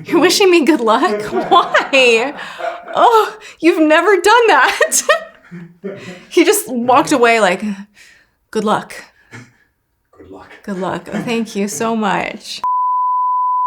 You're wishing me good luck? Why? Oh, you've never done that. He just walked away like, good luck. Good luck. Good luck. Oh, thank you so much.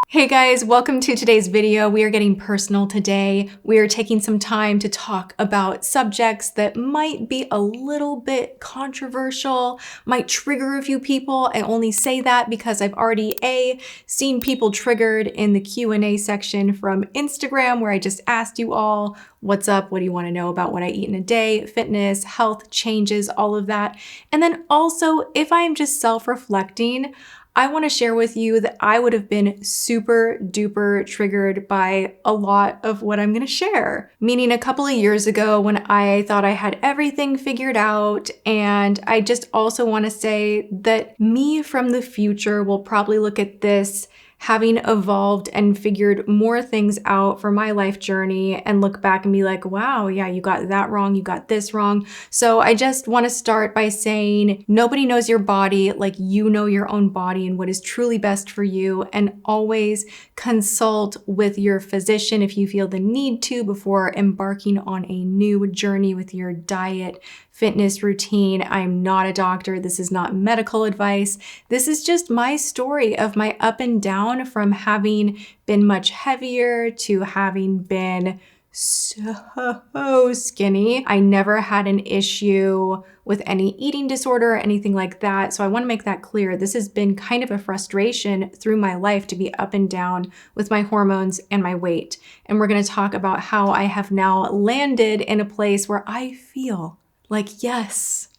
Hey guys, welcome to today's video. We are getting personal today. We are taking some time to talk about subjects that might be a little bit controversial, might trigger a few people. I only say that because I've already seen people triggered in the Q&A section from Instagram where I just asked you all, what's up? What do you want to know about what I eat in a day? Fitness, health changes, all of that. And then also, if I'm just self-reflecting, I want to share with you that I would have been super duper triggered by a lot of what I'm going to share. Meaning a couple of years ago when I thought I had everything figured out, and I just also want to say that me from the future will probably look at this having evolved and figured more things out for my life journey and look back and be like, wow, yeah, you got that wrong, you got this wrong. So I just want to start by saying nobody knows your body like you know your own body and what is truly best for you, and always consult with your physician if you feel the need to before embarking on a new journey with your diet, fitness routine. I'm not a doctor. This is not medical advice. This is just my story of my up and down from having been much heavier to having been so skinny. I never had an issue with any eating disorder or anything like that. So I want to make that clear. This has been kind of a frustration through my life to be up and down with my hormones and my weight. And we're going to talk about how I have now landed in a place where I feel like, yes,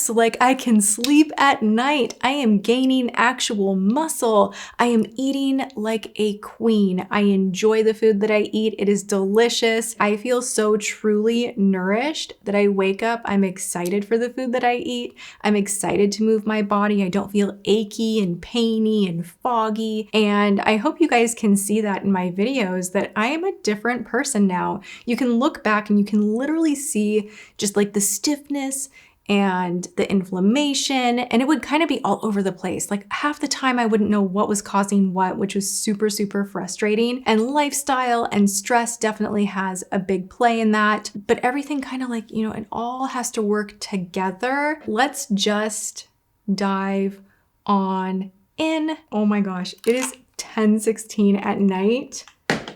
like I can sleep at night. I am gaining actual muscle. I am eating like a queen. I enjoy the food that I eat. It is delicious. I feel so truly nourished that I wake up. I'm excited for the food that I eat. I'm excited to move my body. I don't feel achy and painy and foggy. And I hope you guys can see that in my videos that I am a different person now. You can look back and you can literally see just like the stiffness and the inflammation, and it would kind of be all over the place. Like half the time I wouldn't know what was causing what, which was super, super frustrating. And lifestyle and stress definitely has a big play in that. But everything kind of like, it all has to work together. Let's just dive on in. Oh my gosh, it is 10:16 at night.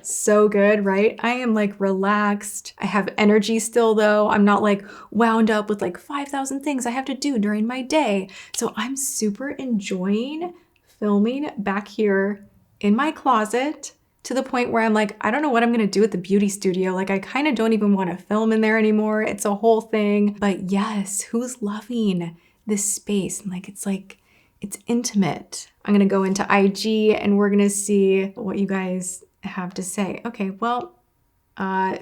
So good, right? I am like relaxed. I have energy still though. I'm not like wound up with like 5,000 things I have to do during my day. So I'm super enjoying filming back here in my closet to the point where I'm like, I don't know what I'm gonna do at the beauty studio. Like I kind of don't even want to film in there anymore. It's a whole thing. But yes, who's loving this space? And it's intimate. I'm gonna go into IG and we're gonna see what you guys have to say. Okay, well,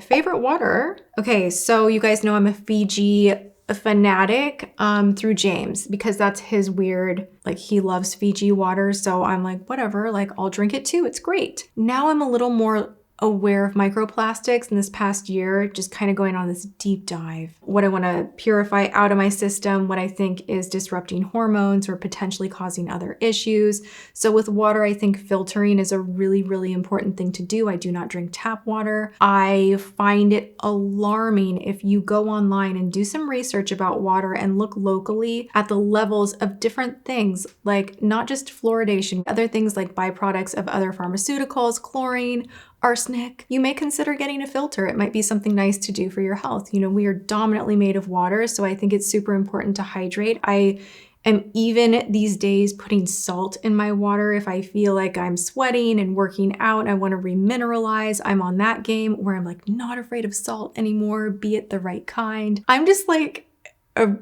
favorite water. Okay, so you guys know I'm a Fiji fanatic through James because that's his weird, like he loves Fiji water. So I'm like, whatever, like I'll drink it too. It's great. Now I'm a little more aware of microplastics in this past year, just kind of going on this deep dive. What I want to purify out of my system, what I think is disrupting hormones or potentially causing other issues. So with water, I think filtering is a really, really important thing to do. I do not drink tap water. I find it alarming if you go online and do some research about water and look locally at the levels of different things, like not just fluoridation, other things like byproducts of other pharmaceuticals, chlorine, arsenic. You may consider getting a filter. It might be something nice to do for your health. We are dominantly made of water, so I think it's super important to hydrate. I am even these days putting salt in my water if I feel like I'm sweating and working out. I want to remineralize. I'm on that game where I'm like not afraid of salt anymore, be it the right kind. I'm just like a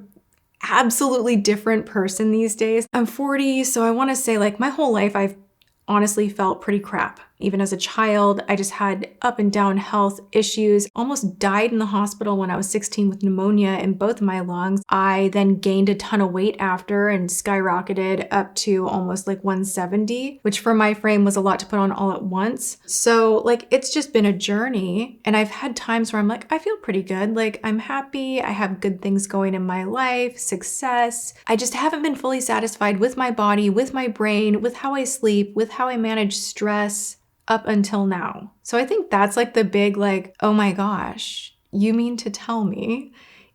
absolutely different person these days. I'm 40, so I want to say like my whole life I've honestly felt pretty crap. Even as a child, I just had up and down health issues. Almost died in the hospital when I was 16 with pneumonia in both of my lungs. I then gained a ton of weight after and skyrocketed up to almost like 170, which for my frame was a lot to put on all at once. So like, it's just been a journey. And I've had times where I'm like, I feel pretty good. Like I'm happy. I have good things going in my life, success. I just haven't been fully satisfied with my body, with my brain, with how I sleep, with how I manage stress. up until now. So I think that's like the big like, oh my gosh, you mean to tell me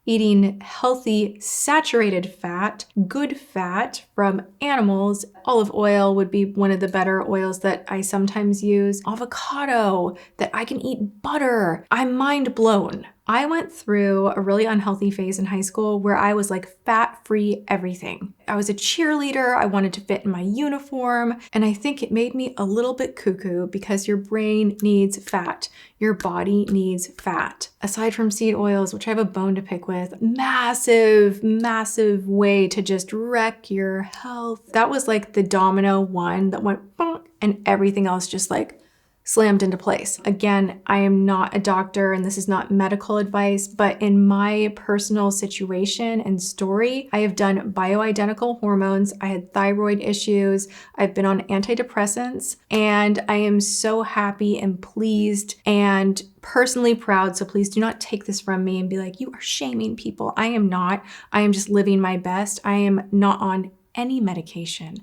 eating healthy, saturated fat, good fat from animals. Olive oil would be one of the better oils that I sometimes use. Avocado, that I can eat butter. I'm mind blown. I went through a really unhealthy phase in high school where I was like fat-free everything. I was a cheerleader, I wanted to fit in my uniform, and I think it made me a little bit cuckoo because your brain needs fat. Your body needs fat. Aside from seed oils, which I have a bone to pick with, massive, massive way to just wreck your health. That was like the domino one that went bonk, and everything else just like slammed into place. Again, I am not a doctor and this is not medical advice, but in my personal situation and story, I have done bioidentical hormones. I had thyroid issues. I've been on antidepressants, and I am so happy and pleased and personally proud. So please do not take this from me and be like, you are shaming people. I am not. I am just living my best. I am not on any medication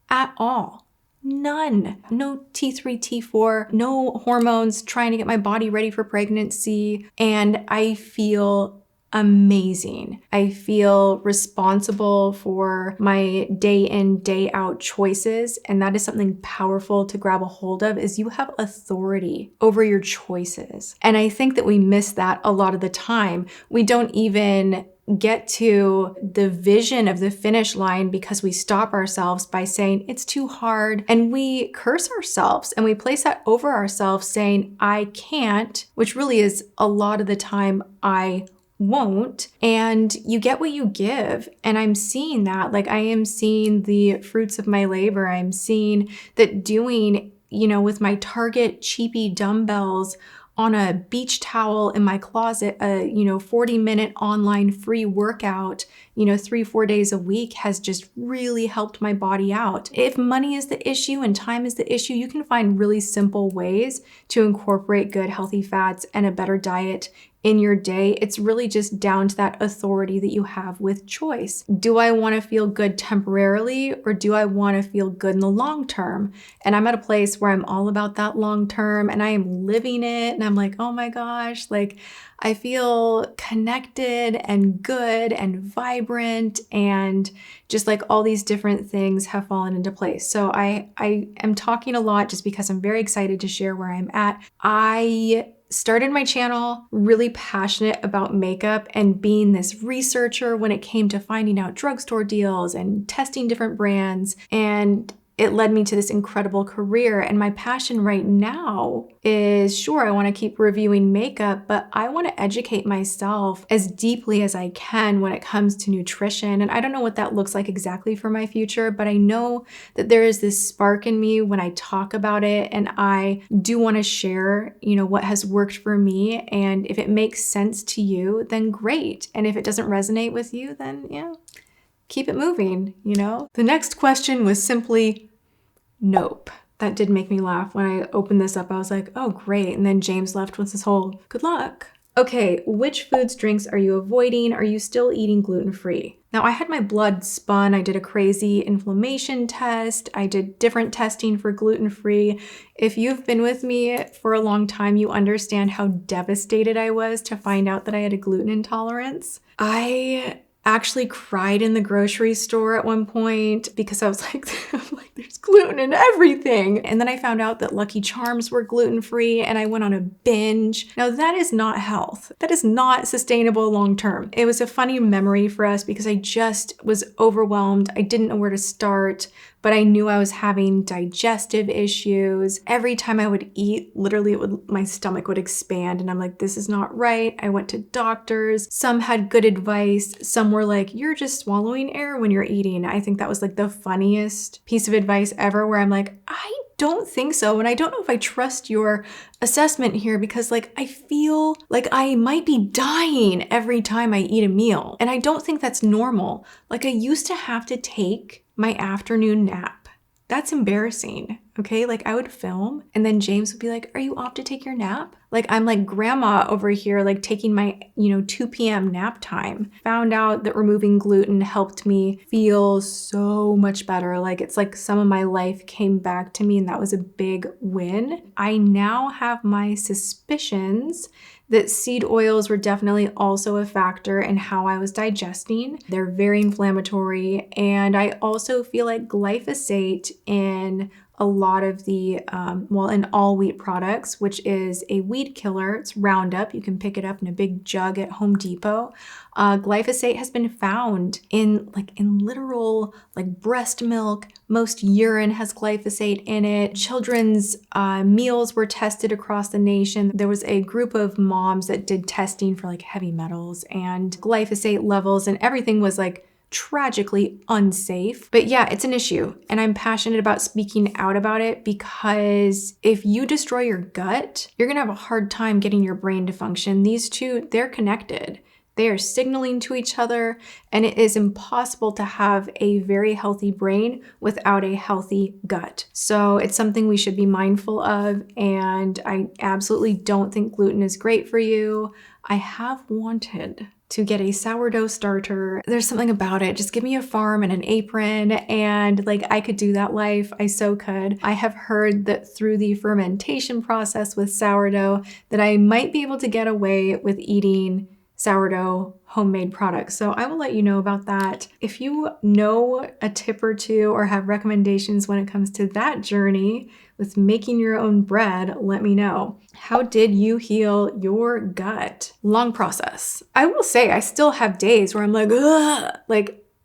at all. None. No T3, T4, no hormones trying to get my body ready for pregnancy. And I feel amazing. I feel responsible for my day in, day out choices. And that is something powerful to grab a hold of, is you have authority over your choices. And I think that we miss that a lot of the time. We don't even get to the vision of the finish line because we stop ourselves by saying it's too hard, and we curse ourselves and we place that over ourselves saying I can't, which really is a lot of the time I won't. And you get what you give. And I'm seeing that, like I am seeing the fruits of my labor. I'm seeing that doing, with my Target cheapy dumbbells on a beach towel in my closet, a 40-minute online free workout, 3-4 days a week has just really helped my body out. If money is the issue and time is the issue, you can find really simple ways to incorporate good healthy fats and a better diet in your day. It's really just down to that authority that you have with choice. Do I want to feel good temporarily, or do I want to feel good in the long term? And I'm at a place where I'm all about that long term and I am living it. And I'm like, oh my gosh, like I feel connected and good and vibrant, and just like all these different things have fallen into place. So I am talking a lot just because I'm very excited to share where I'm at. I started my channel really passionate about makeup and being this researcher when it came to finding out drugstore deals and testing different brands. And it led me to this incredible career. And my passion right now is, sure, I want to keep reviewing makeup, but I want to educate myself as deeply as I can when it comes to nutrition. And I don't know what that looks like exactly for my future, but I know that there is this spark in me when I talk about it. And I do want to share, what has worked for me. And if it makes sense to you, then great. And if it doesn't resonate with you, then keep it moving, The next question was simply, nope. That did make me laugh. When I opened this up, I was like, oh, great. And then James left with his whole, good luck. Okay, which foods, drinks are you avoiding? Are you still eating gluten-free? Now, I had my blood spun. I did a crazy inflammation test. I did different testing for gluten-free. If you've been with me for a long time, you understand how devastated I was to find out that I had a gluten intolerance. I actually cried in the grocery store at one point because I was like, there's gluten in everything. And then I found out that Lucky Charms were gluten-free and I went on a binge. Now that is not health. That is not sustainable long-term. It was a funny memory for us because I just was overwhelmed. I didn't know where to start, but I knew I was having digestive issues. Every time I would eat, literally my stomach would expand and I'm like, this is not right. I went to doctors. Some had good advice. Some were like, you're just swallowing air when you're eating. I think that was like the funniest piece of advice ever, where I'm like, I don't think so. And I don't know if I trust your assessment here because I feel like I might be dying every time I eat a meal. And I don't think that's normal. I used to have to take my afternoon nap. That's embarrassing. Okay, like I would film and then James would be like, "Are you off to take your nap?" Like I'm like grandma over here, like taking my, 2 p.m. nap time. Found out that removing gluten helped me feel so much better. Like it's like some of my life came back to me and that was a big win. I now have my suspicions that seed oils were definitely also a factor in how I was digesting. They're very inflammatory. And I also feel like glyphosate in a lot of the, in all wheat products, which is a weed killer. It's Roundup. You can pick it up in a big jug at Home Depot. Glyphosate has been found in literal breast milk. Most urine has glyphosate in it. Children's meals were tested across the nation. There was a group of moms that did testing for heavy metals and glyphosate levels, and everything was tragically unsafe. But yeah, it's an issue and I'm passionate about speaking out about it because if you destroy your gut, you're gonna have a hard time getting your brain to function. These two, they're connected. They are signaling to each other, and it is impossible to have a very healthy brain without a healthy gut. So it's something we should be mindful of, and I absolutely don't think gluten is great for you. I have wanted to get a sourdough starter. There's something about it. Just give me a farm and an apron and I could do that life. I so could. I have heard that through the fermentation process with sourdough that I might be able to get away with eating sourdough homemade products. So I will let you know about that. If you know a tip or two or have recommendations when it comes to that journey with making your own bread, let me know. How did you heal your gut? Long process. I will say I still have days where I'm like, ugh,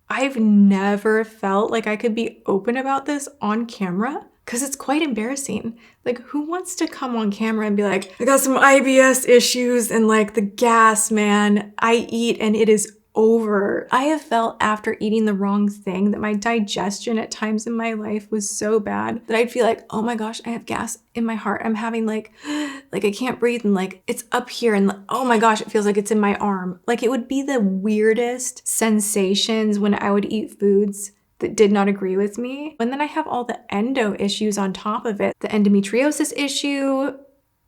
I've never felt like I could be open about this on camera because it's quite embarrassing. Who wants to come on camera and be like, I got some IBS issues and the gas, man, I eat and it is over. I have felt after eating the wrong thing that my digestion at times in my life was so bad that I'd feel like, oh my gosh, I have gas in my heart. I'm having I can't breathe and it's up here and oh my gosh, it feels like it's in my arm. It would be the weirdest sensations when I would eat foods that did not agree with me. And then I have all the endo issues on top of it. The endometriosis issue,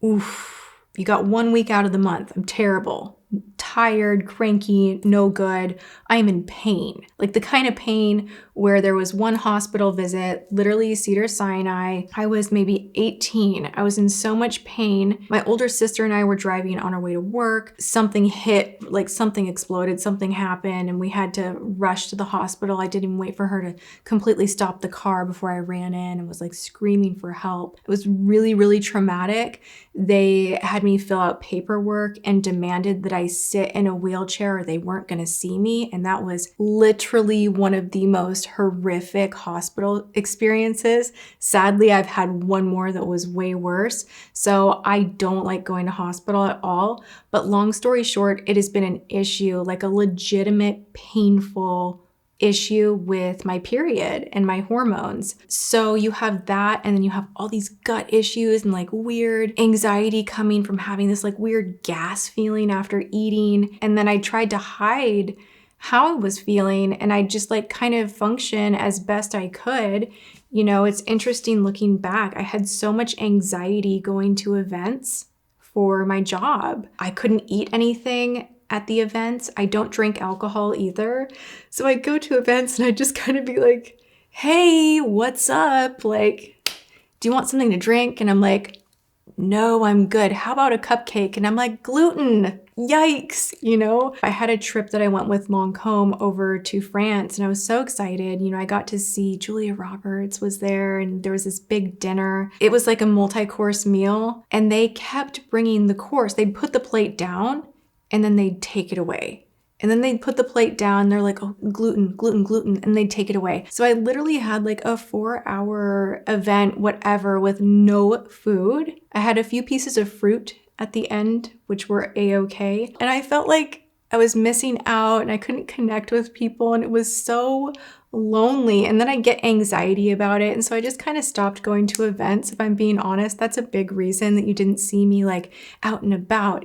oof, you got 1 week out of the month. I'm terrible. Tired, cranky, no good. I am in pain. The kind of pain where there was one hospital visit, literally Cedars-Sinai. I was maybe 18. I was in so much pain. My older sister and I were driving on our way to work. Something hit, something exploded, something happened, and we had to rush to the hospital. I didn't even wait for her to completely stop the car before I ran in and was screaming for help. It was really, really traumatic. They had me fill out paperwork and demanded that I sit in a wheelchair or they weren't going to see me. And that was literally one of the most horrific hospital experiences. Sadly, I've had one more that was way worse. So I don't like going to hospital at all. But long story short, it has been an issue, a legitimate, painful issue with my period and my hormones. So you have that, and then you have all these gut issues and weird anxiety coming from having this weird gas feeling after eating. And then I tried to hide how I was feeling, and I just kind of function as best I could. It's interesting looking back. I had so much anxiety going to events for my job. I couldn't eat anything at the events. I don't drink alcohol either. So I go to events and I just kind of be like, hey, what's up? Do you want something to drink? And I'm like, no, I'm good. How about a cupcake? And I'm like, gluten. Yikes. I had a trip that I went with Lancôme over to France and I was so excited. I got to see Julia Roberts was there and there was this big dinner. It was a multi-course meal and they kept bringing the course. They'd put the plate down and then they'd take it away. And then they'd put the plate down. They're like, oh, gluten, gluten, gluten. And they'd take it away. So I literally had a 4-hour event, whatever, with no food. I had a few pieces of fruit at the end, which were a-okay. And I felt like I was missing out and I couldn't connect with people. And it was so lonely. And then I get anxiety about it. And so I just kind of stopped going to events. If I'm being honest, that's a big reason that you didn't see me out and about,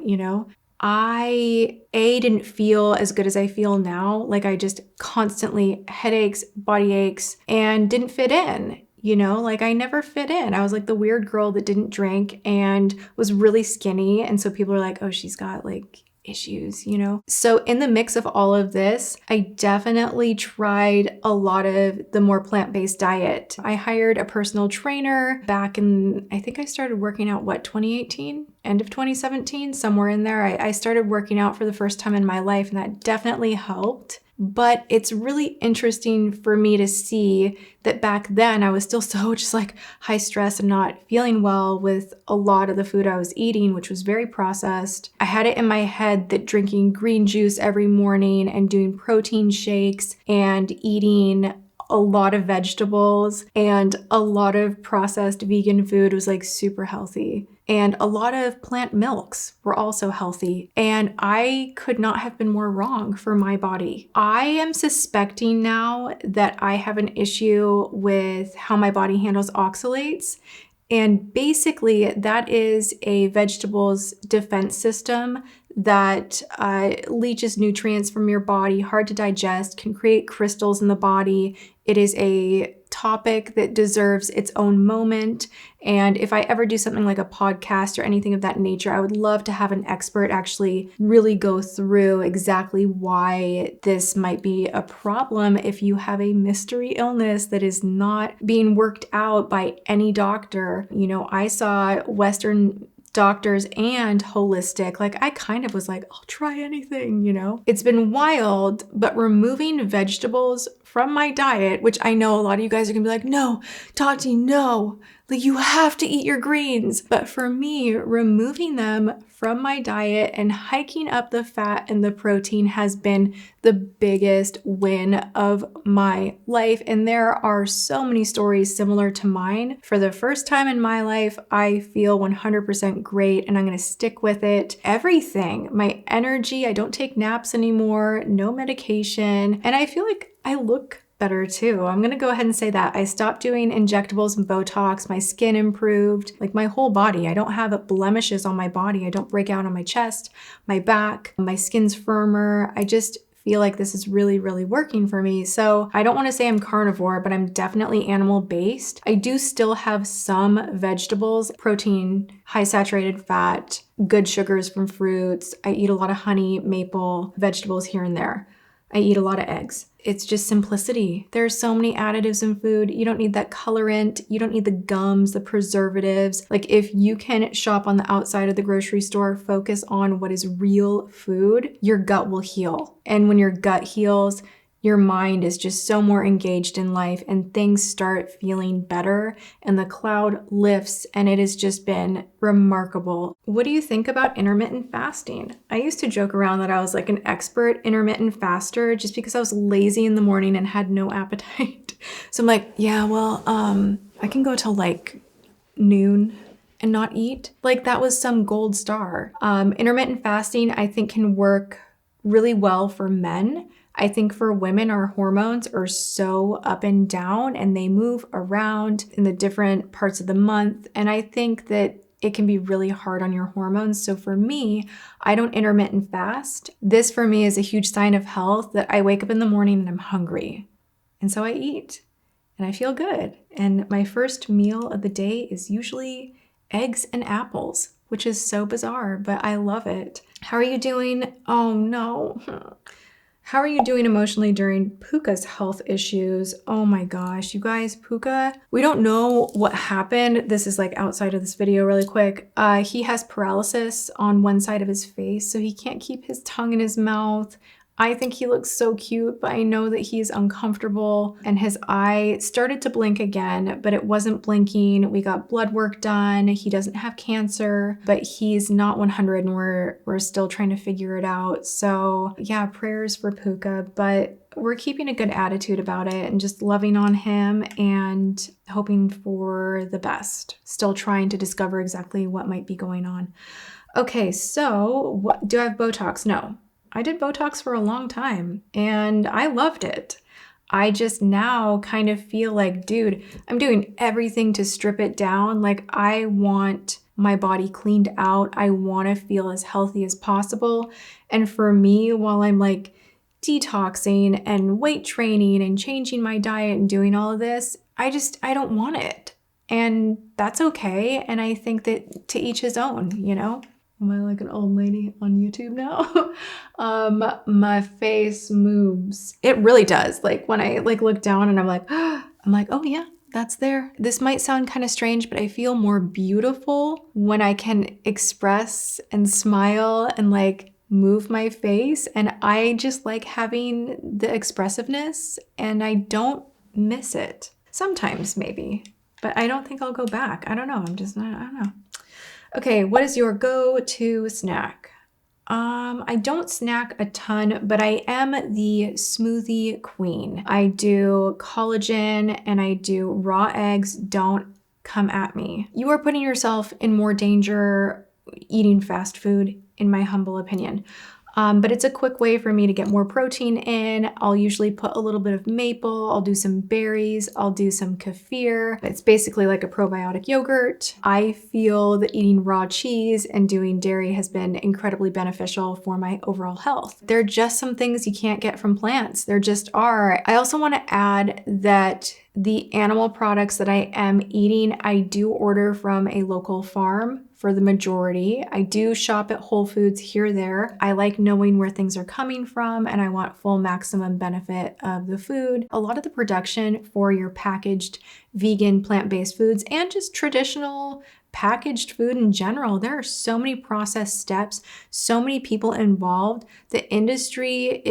I didn't feel as good as I feel now. I just constantly headaches, body aches, and didn't fit in. You know, like I never fit in. I was like the weird girl that didn't drink and was really skinny. And so people are like, oh, she's got like issues, you know? So in the mix of all of this, I definitely tried a lot of the more plant-based diet. I hired a personal trainer back in, I think I started working out, 2018? End of 2017, somewhere in there. I started working out for the first time in my life, and that definitely helped. But it's really interesting for me to see that back then I was still so just like high stress and not feeling well with a lot of the food I was eating, which was very processed. I had it in my head that drinking green juice every morning and doing protein shakes and eating a lot of vegetables and a lot of processed vegan food was like super healthy. And a lot of plant milks were also healthy. And I could not have been more wrong for my body. I am suspecting now that I have an issue with how my body handles oxalates. And basically, that is a vegetable's defense system that leaches nutrients from your body, hard to digest, can create crystals in the body. It is a topic that deserves its own moment. And if I ever do something like a podcast or anything of that nature, I would love to have an expert actually really go through exactly why this might be a problem if you have a mystery illness that is not being worked out by any doctor. You know, I saw Western doctors and holistic. Like I kind of was like, I'll try anything, you know? It's been wild, but removing vegetables from my diet, which I know a lot of you guys are gonna be like, no, Tati, no. Like you have to eat your greens. But for me, removing them from my diet and hiking up the fat and the protein has been the biggest win of my life. And there are so many stories similar to mine. For the first time in my life, I feel 100% great and I'm gonna stick with it. Everything, my energy, I don't take naps anymore, no medication, and I feel like I look better too. I'm gonna go ahead and say that. I stopped doing injectables and Botox, my skin improved, like my whole body. I don't have blemishes on my body. I don't break out on my chest, my back, my skin's firmer. I just feel like this is really, really working for me. So I don't want to say I'm carnivore, but I'm definitely animal based. I do still have some vegetables, protein, high saturated fat, good sugars from fruits. I eat a lot of honey, maple, vegetables here and there. I eat a lot of eggs. It's just simplicity. There are so many additives in food. You don't need that colorant. You don't need the gums, the preservatives. Like if you can shop on the outside of the grocery store, focus on what is real food, your gut will heal. And when your gut heals, your mind is just so more engaged in life and things start feeling better and the cloud lifts and it has just been remarkable. What do you think about intermittent fasting? I used to joke around that I was like an expert intermittent faster just because I was lazy in the morning and had no appetite. So I'm like, yeah, well, I can go till like noon and not eat. Like that was some gold star. Intermittent fasting I think can work really well for men. I think for women, our hormones are so up and down and they move around in the different parts of the month. And I think that it can be really hard on your hormones. So for me, I don't intermittent fast. This for me is a huge sign of health that I wake up in the morning and I'm hungry. And so I eat and I feel good. And my first meal of the day is usually eggs and apples, which is so bizarre, but I love it. How are you doing? Oh no. How are you doing emotionally during Puka's health issues? Oh my gosh, you guys, Puka, we don't know what happened. This is like outside of this video really quick. He has paralysis on one side of his face, so he can't keep his tongue in his mouth. I think he looks so cute, but I know that he's uncomfortable and his eye started to blink again, but it wasn't blinking. We got blood work done. He doesn't have cancer, but he's not 100 and we're still trying to figure it out. So yeah, prayers for Puka, but we're keeping a good attitude about it and just loving on him and hoping for the best. Still trying to discover exactly what might be going on. Okay, so do I have Botox? No. I did Botox for a long time and I loved it. I just now kind of feel like, dude, I'm doing everything to strip it down. Like I want my body cleaned out. I want to feel as healthy as possible. And for me, while I'm like detoxing and weight training and changing my diet and doing all of this. I don't want it. And that's okay. And I think that to each his own, you know? Am I like an old lady on YouTube now? My face moves. It really does. Like when I like look down and I'm like, oh yeah, that's there. This might sound kind of strange, but I feel more beautiful when I can express and smile and like move my face. And I just like having the expressiveness and I don't miss it. Sometimes maybe, but I don't think I'll go back. I don't know. I don't know. Okay, what is your go-to snack? I don't snack a ton, but I am the smoothie queen. I do collagen and I do raw eggs. Don't come at me. You are putting yourself in more danger eating fast food, in my humble opinion. But it's a quick way for me to get more protein in. I'll usually put a little bit of maple, I'll do some berries, I'll do some kefir. It's basically like a probiotic yogurt. I feel that eating raw cheese and doing dairy has been incredibly beneficial for my overall health. There are just some things you can't get from plants. There just are. I also want to add that the animal products that I am eating, I do order from a local farm for the majority. I do shop at Whole Foods here or there. I like knowing where things are coming from and I want full maximum benefit of the food. A lot of the production for your packaged vegan plant-based foods and just traditional packaged food in general, there are so many process steps, so many people involved. The industry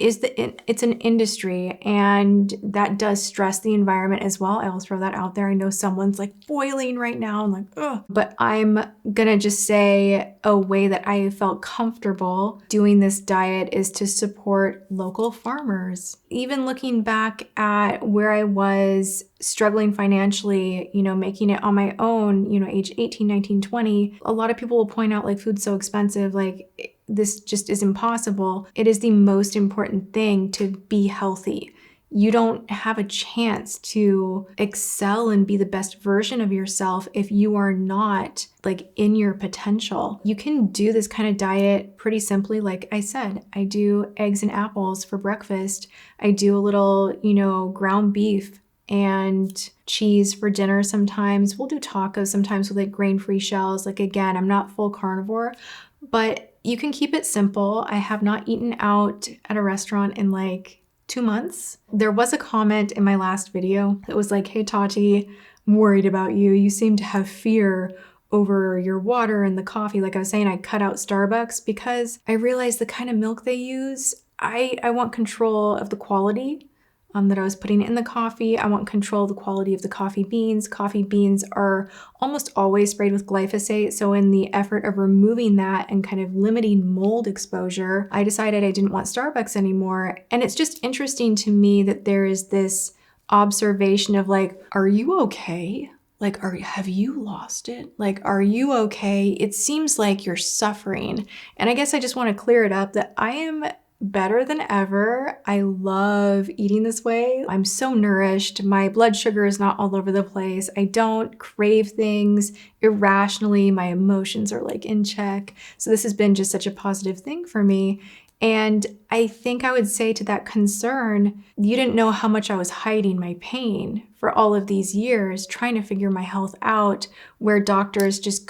it's an industry and that does stress the environment as well. I'll throw that out there. I know someone's like boiling right now and like, ugh. But I'm gonna just say a way that I felt comfortable doing this diet is to support local farmers. Even looking back at where I was struggling financially, you know, making it on my own, you know, age 18, 19, 20, a lot of people will point out like food's so expensive, like this just is impossible. It is the most important thing to be healthy. You don't have a chance to excel and be the best version of yourself if you are not like in your potential. You can do this kind of diet pretty simply. Like I said, I do eggs and apples for breakfast. I do a little, you know, ground beef and cheese for dinner sometimes. We'll do tacos sometimes with like grain-free shells. Like again, I'm not full carnivore, but you can keep it simple. I have not eaten out at a restaurant in like 2 months. There was a comment in my last video that was like, hey Tati, I'm worried about you. You seem to have fear over your water and the coffee. Like I was saying, I cut out Starbucks because I realized the kind of milk they use, I want control of the quality that I was putting in the coffee. I want control of the quality of the coffee beans. Coffee beans are almost always sprayed with glyphosate. So in the effort of removing that and kind of limiting mold exposure, I decided I didn't want Starbucks anymore. And it's just interesting to me that there is this observation of like, are you okay? Like, have you lost it? Like, are you okay? It seems like you're suffering. And I guess I just want to clear it up that I am better than ever. I love eating this way. I'm so nourished. My blood sugar is not all over the place. I don't crave things irrationally. My emotions are like in check. So this has been just such a positive thing for me. And I think I would say to that concern, you didn't know how much I was hiding my pain for all of these years, trying to figure my health out, where doctors just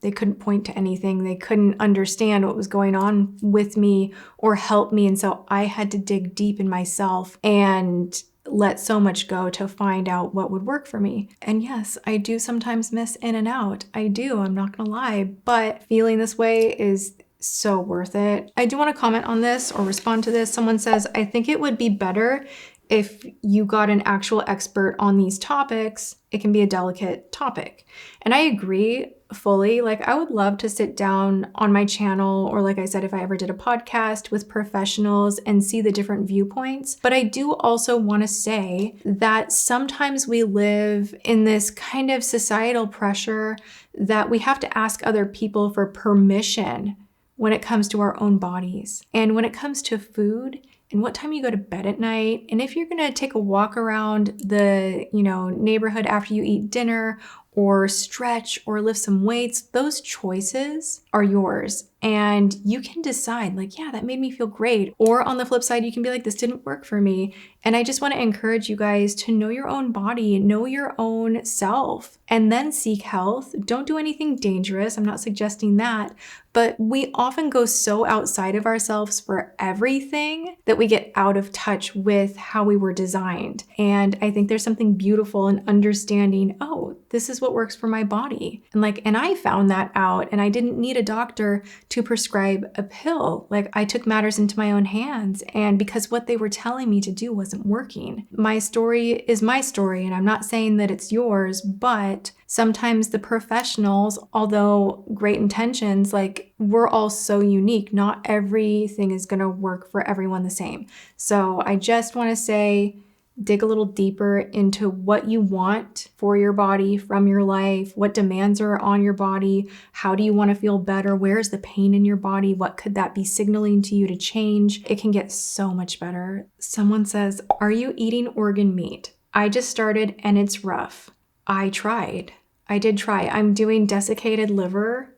they couldn't point to anything. They couldn't understand what was going on with me or help me. And so I had to dig deep in myself and let so much go to find out what would work for me. And yes, I do sometimes miss in and out. I do, I'm not gonna lie, but feeling this way is so worth it. I do want to comment on this or respond to this. Someone says, I think it would be better if you got an actual expert on these topics. It can be a delicate topic. And I agree fully. Like I would love to sit down on my channel, or like I said, if I ever did a podcast with professionals and see the different viewpoints. But I do also want to say that sometimes we live in this kind of societal pressure that we have to ask other people for permission when it comes to our own bodies. And when it comes to food, and what time you go to bed at night, and if you're gonna take a walk around the, neighborhood after you eat dinner, or stretch or lift some weights, those choices are yours. And you can decide like, yeah, that made me feel great. Or on the flip side, you can be like, this didn't work for me. And I just want to encourage you guys to know your own body, know your own self, and then seek health. Don't do anything dangerous. I'm not suggesting that. But we often go so outside of ourselves for everything that we get out of touch with how we were designed. And I think there's something beautiful in understanding, oh, this is what works for my body. And I found that out, and I didn't need a doctor to prescribe a pill. Like, I took matters into my own hands, and because what they were telling me to do wasn't working. My story is my story, and I'm not saying that it's yours, but sometimes the professionals, although great intentions, like, we're all so unique. Not everything is going to work for everyone the same. So I just want to say, dig a little deeper into what you want for your body from your life, what demands are on your body, how do you want to feel better, where's the pain in your body, what could that be signaling to you to change? It can get so much better. Someone says, are you eating organ meat? I just started and it's rough. I tried. I did try. I'm doing desiccated liver.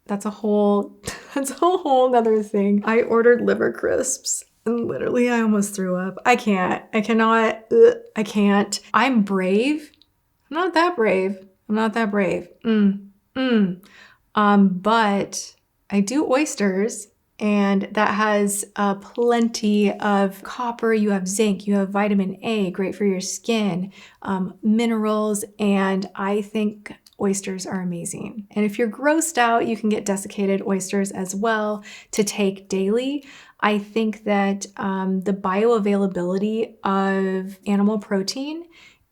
That's a whole nother thing. I ordered liver crisps. And literally, I almost threw up. I can't. I cannot. I can't. I'm brave. I'm not that brave. But I do oysters, and that has plenty of copper. You have zinc. You have vitamin A, great for your skin, minerals, and I think oysters are amazing. And if you're grossed out, you can get desiccated oysters as well to take daily. I think that the bioavailability of animal protein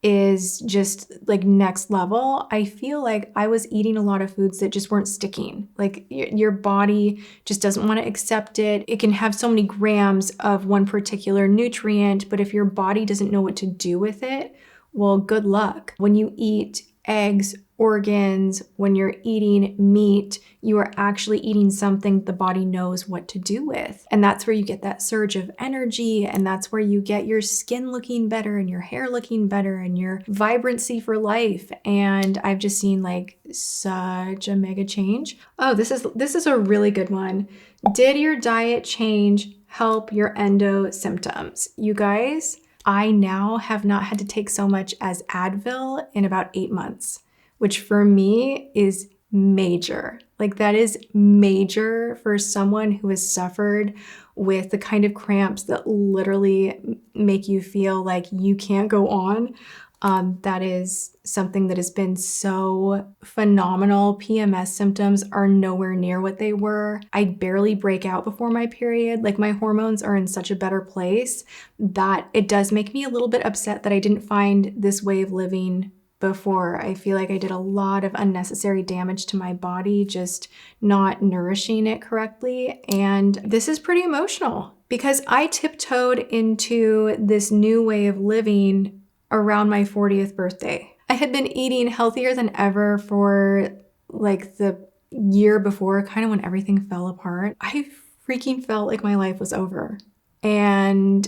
is just like next level. I feel like I was eating a lot of foods that just weren't sticking. Like your body just doesn't want to accept it. It can have so many grams of one particular nutrient, but if your body doesn't know what to do with it, well, good luck. When you eat eggs, organs, when you're eating meat, you are actually eating something the body knows what to do with. And that's where you get that surge of energy, and that's where you get your skin looking better and your hair looking better and your vibrancy for life. And I've just seen like such a mega change. Oh, this is a really good one. Did your diet change help your endo symptoms? You guys, I now have not had to take so much as Advil in about 8 months, which for me is major. Like, that is major for someone who has suffered with the kind of cramps that literally make you feel like you can't go on. That is something that has been so phenomenal. PMS symptoms are nowhere near what they were. I barely break out before my period. Like, my hormones are in such a better place that it does make me a little bit upset that I didn't find this way of living before. I feel like I did a lot of unnecessary damage to my body, just not nourishing it correctly. And this is pretty emotional because I tiptoed into this new way of living around my 40th birthday. I had been eating healthier than ever for like the year before, kind of when everything fell apart. I freaking felt like my life was over. And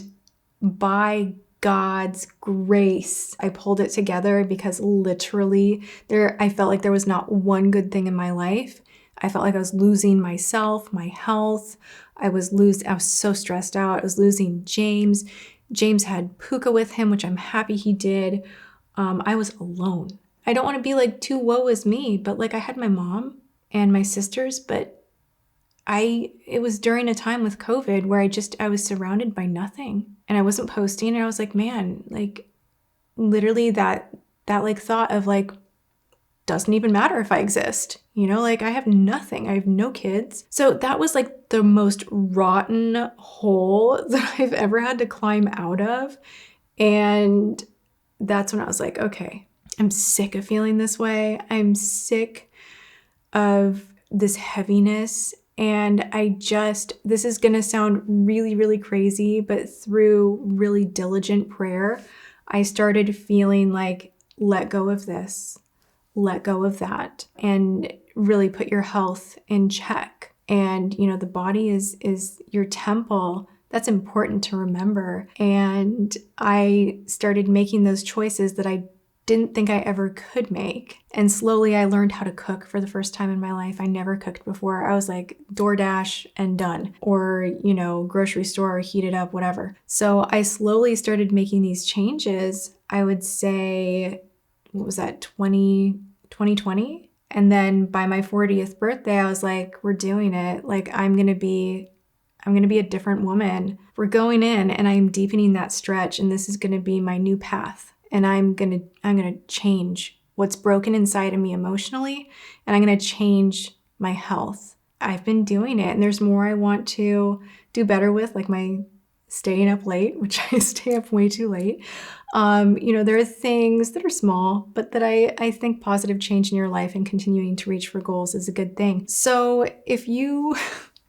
by God's grace, I pulled it together because literally I felt like there was not one good thing in my life. I felt like I was losing myself, my health. I was so stressed out. I was losing James. James had Puka with him, which I'm happy he did. I was alone. I don't want to be like too woe is me, but like I had my mom and my sisters, but it was during a time with COVID where I was surrounded by nothing and I wasn't posting, and I was like, man, like literally that like thought of like, doesn't even matter if I exist, like I have nothing. I have no kids. So that was like the most rotten hole that I've ever had to climb out of. And that's when I was like, okay, I'm sick of feeling this way. I'm sick of this heaviness. And this is going to sound really, really crazy, but through really diligent prayer, I started feeling like, let go of this, let go of that, and really put your health in check. And, the body is your temple. That's important to remember. And I started making those choices that I didn't think I ever could make. And slowly I learned how to cook for the first time in my life. I never cooked before. I was like DoorDash and done, or, grocery store, heat it up, whatever. So I slowly started making these changes. I would say, what was that, 2020? And then by my 40th birthday, I was like, we're doing it. Like, I'm going to be a different woman. We're going in and I'm deepening that stretch, and this is going to be my new path. And I'm going to change what's broken inside of me emotionally, and I'm going to change my health. I've been doing it, and there's more I want to do better with, like my staying up late, which I stay up way too late. There are things that are small, but that I think positive change in your life and continuing to reach for goals is a good thing. So if you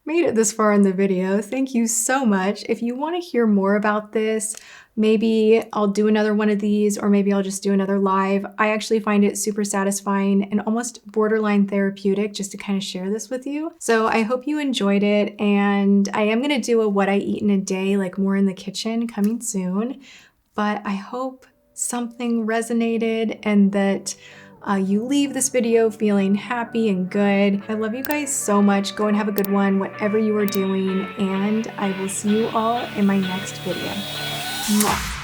made it this far in the video, thank you so much. If you want to hear more about this, maybe I'll do another one of these, or maybe I'll just do another live. I actually find it super satisfying and almost borderline therapeutic just to kind of share this with you. So I hope you enjoyed it, and I am going to do a what I eat in a day, like more in the kitchen, coming soon. But I hope something resonated and that you leave this video feeling happy and good. I love you guys so much. Go and have a good one, whatever you are doing, and I will see you all in my next video. Mwah.